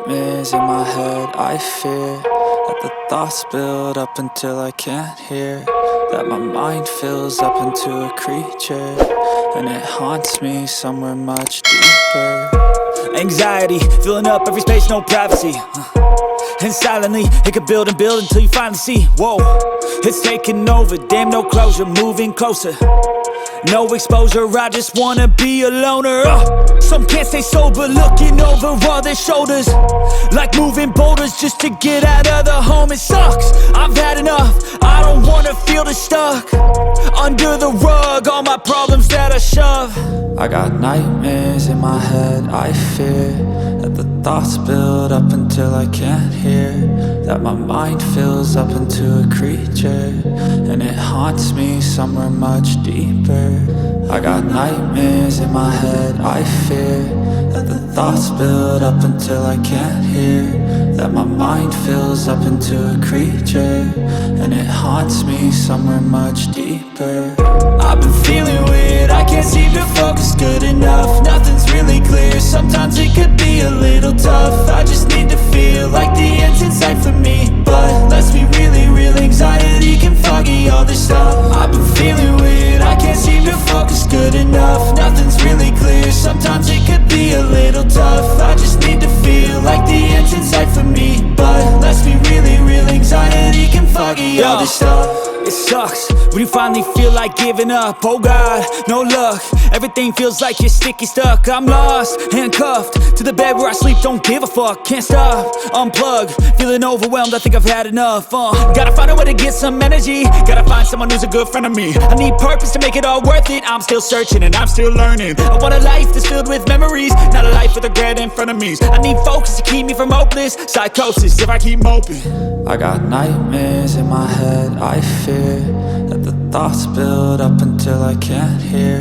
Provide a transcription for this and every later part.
nightmares in my head. I fear that the thoughts build up until I can't hear, that my mind fills up into a creature, and it haunts me somewhere much deeper. Anxiety, filling up every space, no privacy. And silently, it could build and build until you finally see, whoa, it's taking over, damn, no closure, moving closer. No exposure, I just wanna be a loner. Some can't stay sober, looking over all their shoulders, like moving boulders just to get out of the home. It sucks, I've had enough, I don't wanna feel the stuck under the rug, all my problems that I shove. I got nightmares in my head. I fear that the thoughts build up until I can't hear, that my mind fills up into a creature, and it haunts me somewhere much deeper. I got nightmares in my head. I fear that the thoughts build up until I can't hear, that my mind fills up into a creature, and it haunts me somewhere much deeper. I've been feeling weird, I can't seem to focus good enough. Nothing's really clear, sometimes it could be a little tough. I just need to feel like the end's in sight for me, but let's be really real, anxiety can foggy all this stuff. I've been feeling weird, I can't seem to focus good enough. Nothing's really clear, sometimes it could be a little tough. I just need to feel like the end's in sight for me, but let's be really real, anxiety can foggy all this stuff. It sucks when you finally feel like giving up. Oh God, no luck, everything feels like you're sticky stuck. I'm lost, handcuffed to the bed where I sleep, don't give a fuck. Can't stop, unplug, feeling overwhelmed, I think I've had enough. Gotta find a way to get some energy, gotta find someone who's a good friend of me. I need purpose to make it all worth it, I'm still searching and I'm still learning. I want a life that's filled with memories, not a life with regret in front of me. I need focus to keep me from hopeless psychosis if I keep moping. I got nightmares in my head. I fear that the thoughts build up until I can't hear,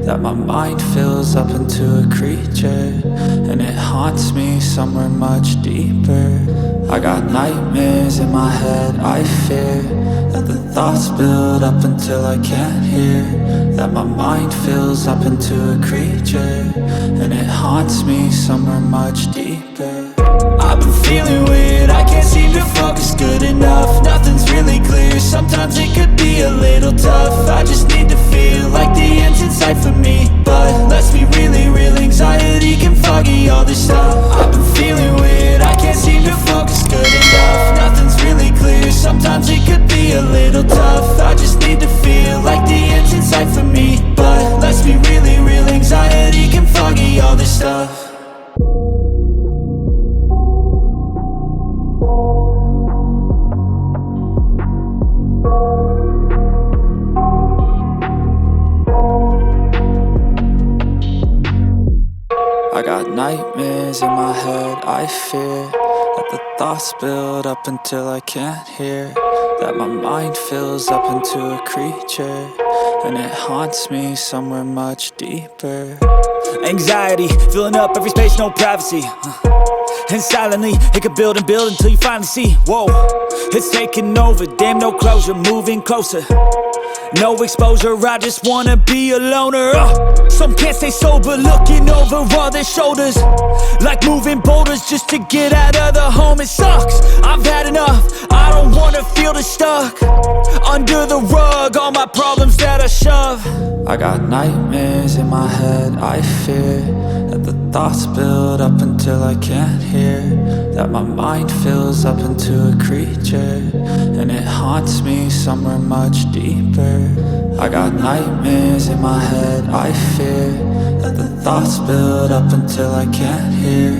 that my mind fills up into a creature, and it haunts me somewhere much deeper. I got nightmares in my head. I fear that the thoughts build up until I can't hear, that my mind fills up into a creature, and it haunts me somewhere much deeper. I've been feeling weird, I can't seem to focus good enough. Nothing's really clear, sometimes it could be a little tough. I just need to feel like the end's in sight for me, but let's be really real, anxiety can foggy all this stuff. I've been feeling weird, I can't seem to focus good enough. Nothing's really clear, sometimes it could be a little tough. I just need to feel like the end's in sight for me, but let's be really real, anxiety can foggy all this stuff. I got nightmares in my head. I fear that the thoughts build up until I can't hear, that my mind fills up into a creature, and it haunts me somewhere much deeper. Anxiety, filling up every space, no privacy. And silently, it could build and build until you finally see, whoa, it's taking over, damn, no closure, moving closer. No exposure, I just wanna be a loner. Some can't stay sober, looking over all their shoulders, like moving boulders just to get out of the home. It sucks, I've had enough, I don't wanna feel the stuck under the rug, all my problems that I shove. I got nightmares in my head. I fear that the thoughts build up until I can't hear, that my mind fills up into a creature, and it haunts me somewhere much deeper. I got nightmares in my head. I fear that the thoughts build up until I can't hear,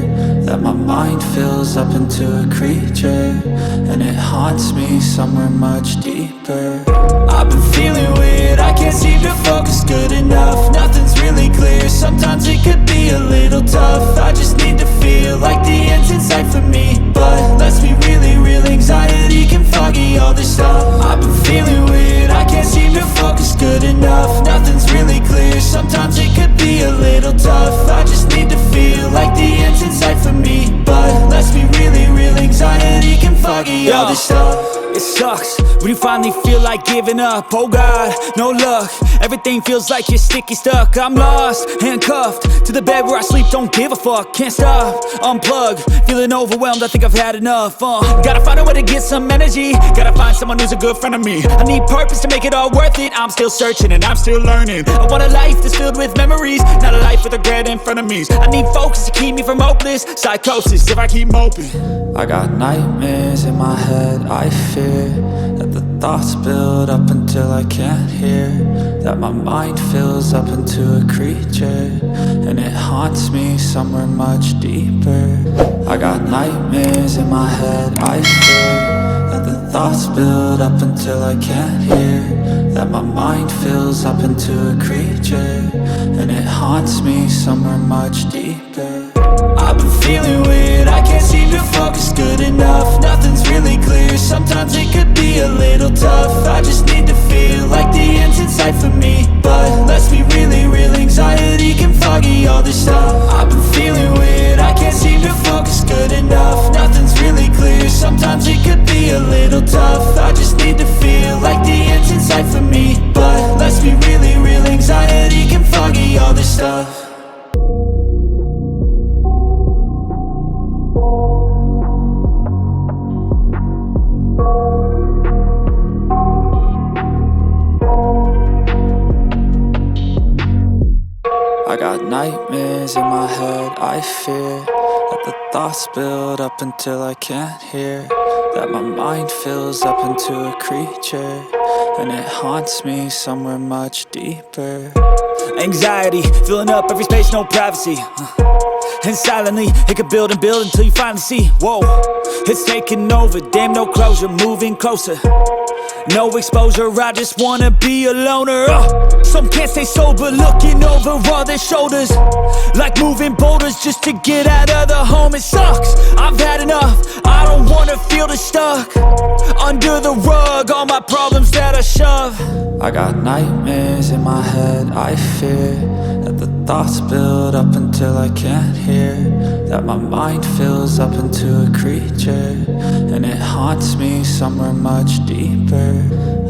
that my mind fills up into a creature, and it haunts me somewhere much deeper. I've been feeling weird, I can't seem to focus good enough. Nothing's really clear, sometimes it could be a little tough. I just need to feel like the end's in sight for me, but let's be really real, anxiety can foggy all this stuff. I've been feeling weird, I can't seem to focus good enough. Nothing's really clear, sometimes it could be a little tough. I just need to feel like the end's in sight for me, but let's be really real, anxiety can foggy foggy, all this stuff. It sucks when you finally feel like giving up. Oh God, no luck. Everything feels like you're sticky stuck. I'm lost, handcuffed to the bed where I sleep. Don't give a fuck, can't stop. Unplug, feeling overwhelmed. I think I've had enough. Gotta find a way to get some energy. Gotta find someone who's a good friend of me. I need purpose to make it all worth it. I'm still searching and I'm still learning. I want a life that's filled with memories, not a life with regret and frenemies. I need focus to keep me from hopeless psychosis if I keep moping. I got nightmares in my head, I fear that the thoughts build up until I can't hear, that my mind fills up into a creature, and it haunts me somewhere much deeper. I got nightmares in my head, I fear that the thoughts build up until I can't hear, that my mind fills up into a creature, and it haunts me somewhere much deeper. I've been feeling weird, I can't seem to focus good enough. Nothing's really clear, sometimes it could be a little tough. I just need to feel like the end's in sight for me. But let's be really real, anxiety can foggy all this stuff. I've been feeling weird, I can't seem to focus good enough. Nothing's really clear, sometimes it could be a little tough. I just need to feel like the end's in sight for me. But let's be really real, anxiety can foggy all this stuff. I got nightmares in my head, I fear that the thoughts build up until I can't hear, that my mind fills up into a creature, and it haunts me somewhere much deeper. Anxiety, filling up every space, no privacy. And silently, it could build and build until you finally see, whoa, it's taking over, damn no closure, moving closer. No exposure, I just wanna be a loner. Some can't stay sober, looking over all their shoulders, like moving boulders just to get out of the home. It sucks, I've had enough, I don't wanna feel stuck under the rug, all my problems that I shove. I got nightmares in my head, I fear that the thoughts build up until I can't hear, that my mind fills up into a creature, and it haunts me somewhere much deeper.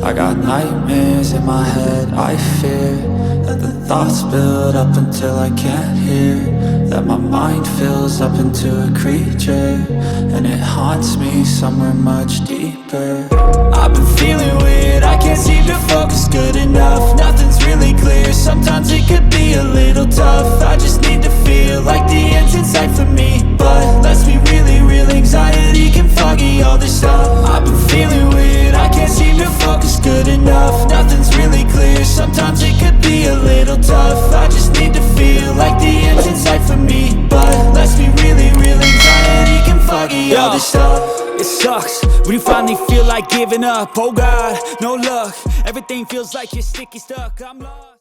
I got nightmares in my head, I fear that the thoughts build up until I can't hear, that my mind fills up into a creature, and it haunts me somewhere much deeper. I've been feeling weird, I can't seem to focus good enough. Nothing's really clear, sometimes it could be a little tough. I just need to feel like the end's in sight for me. But let's be really real, anxiety can foggy all this stuff. I've been feeling weird, I can't seem to focus good enough. Nothing's really clear, sometimes it could be a little tough. I just need to feel like the end's in sight for me. But let's be really real, anxiety can foggy all this stuff. It sucks when you finally feel like giving up. Oh God, no luck. Everything feels like you're sticky stuck. I'm lost.